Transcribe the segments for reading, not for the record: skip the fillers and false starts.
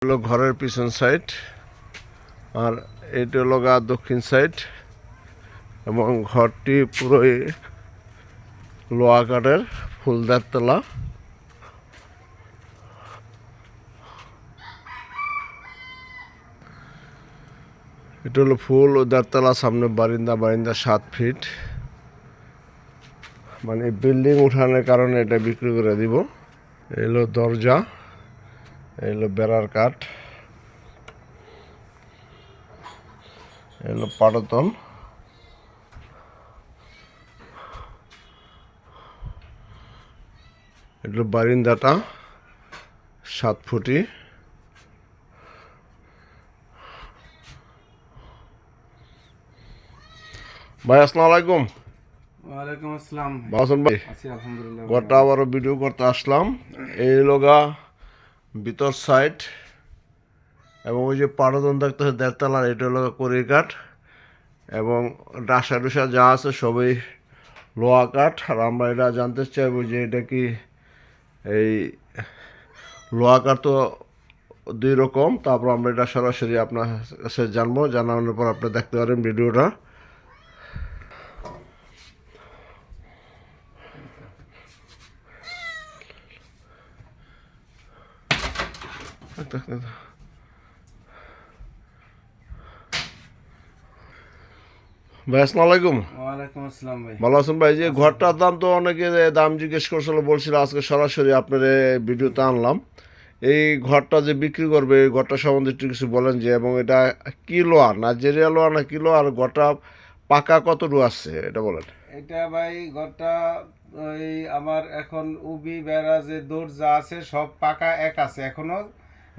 হলো ঘরের পিছন সাইড, আর এটা হলো দক্ষিণ সাইড, এবং ঘরটি পুরোই লোহা কাঠের ফুলদার তলা। এটা হলো ফুল ও দেড়তলা, সামনে বারিন্দা, 7 ফিট, মানে বিল্ডিং উঠানোর কারণে এটা বিক্রি করে দিব। এলো দরজা, এলো বেড়ার কাঠ, এলো পাটাতন, এলো বারিন্দাটা 7 ফুটি। ভাই আসসালামু আলাইকুম। ওয়ালাইকুম আসসালাম। ভালো আছেন ভাই? আছি আলহামদুলিল্লাহ। গোটা আবারও ভিডিও করতে আসলাম। এই লগা ভিতর সাইড, এবং ওই যে পাটাতন দেখতেছে দেড়তলার, এটা হলো কড়ি কাঠ, এবং ডাসা ডুসা যা আছে সবই লোহা কাঠ। আর আমরা এটা জানতে চাইবো যে এটা কি এই লোহা কাঠ তো 2 রকম, তারপর আমরা এটা সরাসরি আপনার কাছে জানবো। জানানোর পর আপনি দেখতে পারেন ভিডিওটা। ভাই আসসালামু আলাইকুম। ওয়ালাইকুম আসসালাম ভাই। ভালো আছেন ভাই? যে ঘরটার দাম তো অনেকে দাম জিজ্ঞেস করছিল, বলছিল আজকে সরাসরি আপনার ভিডিওতে আনলাম। এই ঘরটা যে বিক্রি করবে, এই ঘরটা সম্বন্ধে একটু কিছু বলেন, যে এবং এটা কি লোহা, নাইজেরিয়া লোহা না কি লোহা, আর ঘরটা পাকা কতটুকু আসছে এটা বলেন। এটা ভাই ঘরটা ওই আমার এখন উবি বেড়া যে দরজা আছে সব পাকা এক আছে, এখনো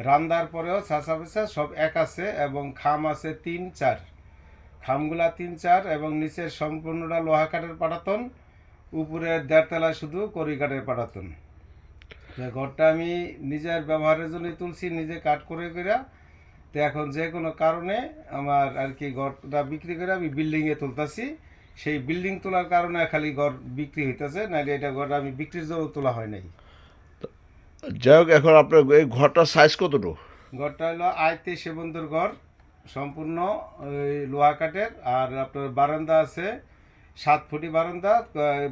রান্দার পরেও ছাঁচা পেঁচা সব এক আছে, এবং খাম আছে 3-4, খামগুলা 3-4, এবং নিচের সম্পূর্ণটা লোহা কাঠের পাটাতন, উপরের দেড়তলায় শুধু কড়ি কাঠের পাটাতন। তো ঘরটা আমি নিজের ব্যবহারের জন্যই তুলছি, নিজে কাট করে করে। তো এখন যে কোনো কারণে আমার আর কি ঘরটা বিক্রি করে আমি বিল্ডিংয়ে তুলতেছি। সেই বিল্ডিং তোলার কারণে খালি ঘর বিক্রি হইতেছে, নাহলে এটা ঘরটা আমি বিক্রির জন্য তোলা হয় নাই। যাই হোক, এখন আপনার এই ঘরটার সাইজ কতটুকু? ঘরটা হলো 23 বন্ধুর ঘর, সম্পূর্ণ ওই লোহা কাঠের। আর আপনার বারান্দা আছে 7 ফুটি বারান্দা,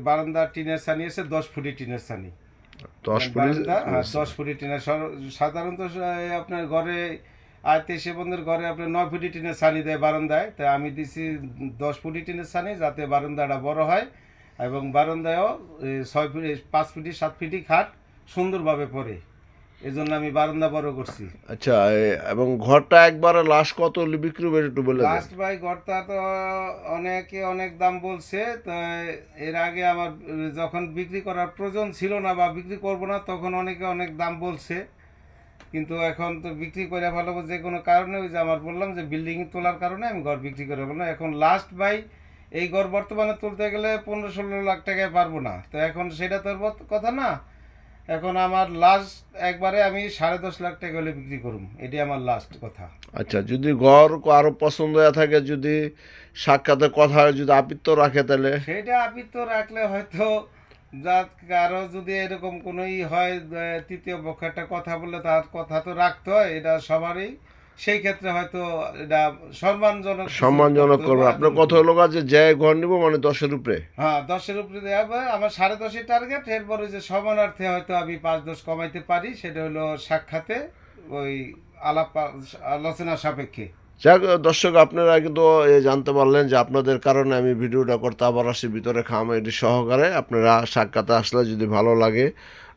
বারান্দা টিনের ছানি আছে 10 ফুটি টিনের ছানি। 10 ফুট। বারান্দা 10 ফুটি টিনের। সাধারণত আপনার ঘরে 23 বন্ধুর ঘরে আপনার 9 ফুটি টিনের ছানি দেয় বারান্দায়, তাই আমি দিছি 10 ফুটি টিনের ছানি, যাতে বারান্দাটা বড় হয়, এবং বারান্দায়ও 6 ফুটি 5 ফুটি 7 ফুটি খাট সুন্দরভাবে পড়ে, এই জন্য আমি বারান্দা বড় করছি। আচ্ছা, এবং ঘরটা একবারে লাস্ট কত হলে বিক্রি হবে একটু বলে দেন। লাস্ট ভাই ঘরটা তো অনেকে অনেক দাম বলছে, তো এর আগে আমার যখন বিক্রি করার প্রয়োজন ছিল না বা বিক্রি করব না, তখন অনেকে অনেক দাম বলছে, কিন্তু এখন তো বিক্রি করে ভালো, যে কোনো কারণে ওই যে আমার বললাম যে বিল্ডিং তোলার কারণে আমি ঘর বিক্রি করে বললাম। এখন লাস্ট ভাই এই ঘর বর্তমানে তুলতে গেলে 15-16 লাখ টাকায় পারবো না, তো এখন সেটা তোর কথা না। এখন আমার লাস্ট একবারে আমি 10.5 লাখ টাকা হলে বিক্রি করুম, এটাই আমার লাস্ট কথা। আচ্ছা, যদি ঘর আরো পছন্দ হয়ে থাকে, যদি সাক্ষাতে কথা হয়, যদি আপিত্য রাখে, তাহলে সেটা আপনি তো রাখলে হয়তো যা কারো যদি এরকম কোনোই হয়, তৃতীয় পক্ষ একটা কথা বললে তার কথা তো রাখতে হয়, এটা সবারই। সেই ক্ষেত্রে হয়তো এটা সম্মানজনক করবে। আপনার কথা হলো যে ঘর নিব মানে 10-এর উপরে। হ্যাঁ, 10-এর উপরে দেওয়া হবে। আমার 10.5 টার্গেট। এরপরে যে সমানার্থে হয়তো আমি 5-10 কমাইতে পারি, সেটা হলো সাক্ষাতে ওই আলোচনা সাপেক্ষে। যাক দর্শক, আপনারা কিন্তু জানতে পারলেন যে আপনাদের কারণে আমি ভিডিওটা করতে আবার আসি ভিতরে খাম এটি সহকারে। আপনারা সাক্ষাতে আসলে যদি ভালো লাগে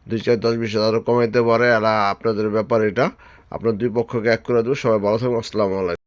2, 4, 10, 20 হাজারও কমাইতে পারে, আর আপনাদের ব্যাপার এটা। আপনার 2 পক্ষকে এক করে দেবো। সবাই ভালো থাকুন। আসসালামু আলাইকুম।